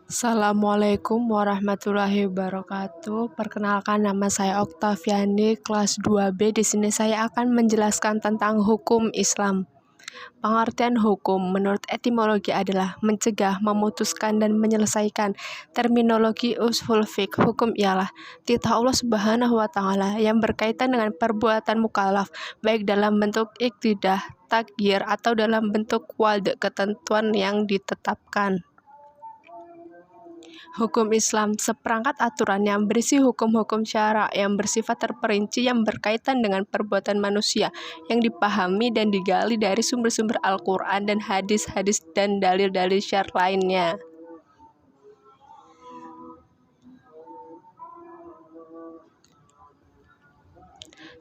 Assalamualaikum warahmatullahi wabarakatuh. Perkenalkan, nama saya Oktaviani, kelas 2B. Di sini saya akan menjelaskan tentang hukum Islam. Pengertian hukum menurut etimologi adalah mencegah, memutuskan, dan menyelesaikan. Terminologi ushul fiqh, hukum ialah titah Allah Subhanahu wa Ta'ala yang berkaitan dengan perbuatan mukallaf, baik dalam bentuk iktidah, takdir, atau dalam bentuk walde, ketentuan yang ditetapkan. Hukum Islam seperangkat aturan yang berisi hukum-hukum syara yang bersifat terperinci yang berkaitan dengan perbuatan manusia yang dipahami dan digali dari sumber-sumber Al-Quran dan hadis-hadis dan dalil-dalil syar lainnya.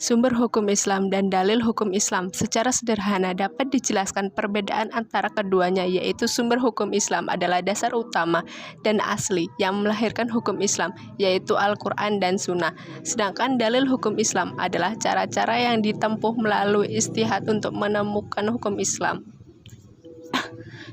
Sumber hukum Islam dan dalil hukum Islam secara sederhana dapat dijelaskan perbedaan antara keduanya, yaitu sumber hukum Islam adalah dasar utama dan asli yang melahirkan hukum Islam, yaitu Al-Quran dan Sunnah. Sedangkan dalil hukum Islam adalah cara-cara yang ditempuh melalui ijtihad untuk menemukan hukum Islam.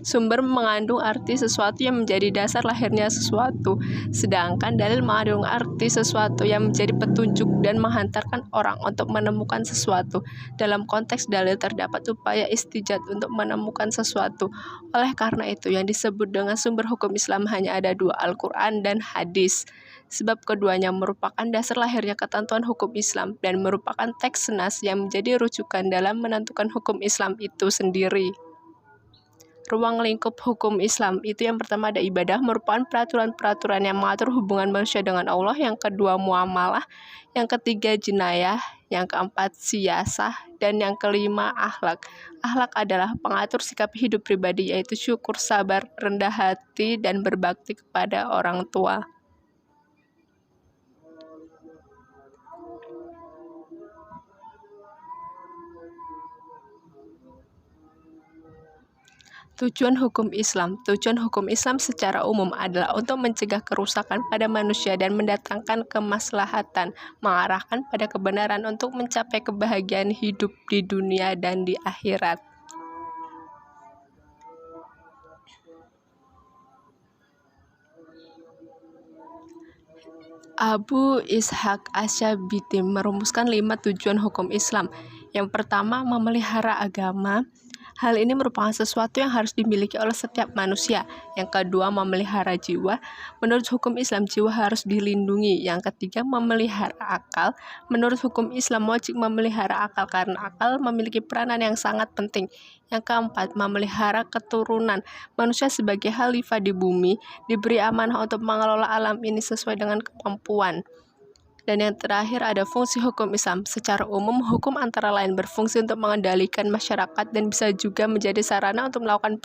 Sumber mengandung arti sesuatu yang menjadi dasar lahirnya sesuatu, sedangkan dalil mengandung arti sesuatu yang menjadi petunjuk dan menghantarkan orang untuk menemukan sesuatu. Dalam konteks dalil terdapat upaya istijad untuk menemukan sesuatu. Oleh karena itu, yang disebut dengan sumber hukum Islam hanya ada dua, Al-Quran dan hadis. Sebab keduanya merupakan dasar lahirnya ketentuan hukum Islam dan merupakan teks nas yang menjadi rujukan dalam menentukan hukum Islam itu sendiri. Ruang lingkup hukum Islam itu yang pertama ada ibadah, merupakan peraturan-peraturan yang mengatur hubungan manusia dengan Allah. Yang kedua muamalah, yang ketiga jenayah, yang keempat siyasah, dan yang kelima akhlak. Akhlak adalah pengatur sikap hidup pribadi, yaitu syukur, sabar, rendah hati, dan berbakti kepada orang tua. Tujuan hukum Islam. Tujuan hukum Islam secara umum adalah untuk mencegah kerusakan pada manusia dan mendatangkan kemaslahatan, mengarahkan pada kebenaran untuk mencapai kebahagiaan hidup di dunia dan di akhirat. Abu Ishaq Asy-Syabiti merumuskan 5 tujuan hukum Islam. Yang pertama, memelihara agama. Hal ini merupakan sesuatu yang harus dimiliki oleh setiap manusia. Yang kedua, memelihara jiwa. Menurut hukum Islam, jiwa harus dilindungi. Yang ketiga, memelihara akal. Menurut hukum Islam, wajib memelihara akal karena akal memiliki peranan yang sangat penting. Yang keempat, memelihara keturunan. Manusia sebagai khalifah di bumi diberi amanah untuk mengelola alam ini sesuai dengan kemampuan. Dan yang terakhir ada fungsi hukum Islam. Secara umum, hukum antara lain berfungsi untuk mengendalikan masyarakat dan bisa juga menjadi sarana untuk melakukan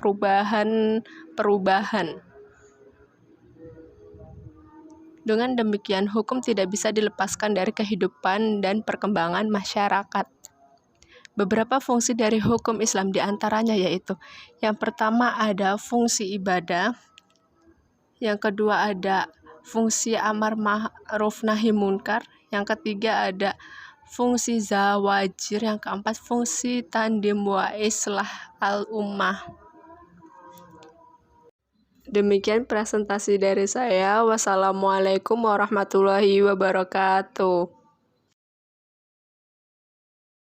perubahan. Dengan demikian, hukum tidak bisa dilepaskan dari kehidupan dan perkembangan masyarakat. Beberapa fungsi dari hukum Islam diantaranya yaitu, yang pertama ada fungsi ibadah, yang kedua ada fungsi amar ma'ruf nahi munkar, yang ketiga ada fungsi zawajir, yang keempat fungsi tandim wa islah al-ummah. Demikian presentasi dari saya. Wassalamualaikum warahmatullahi wabarakatuh.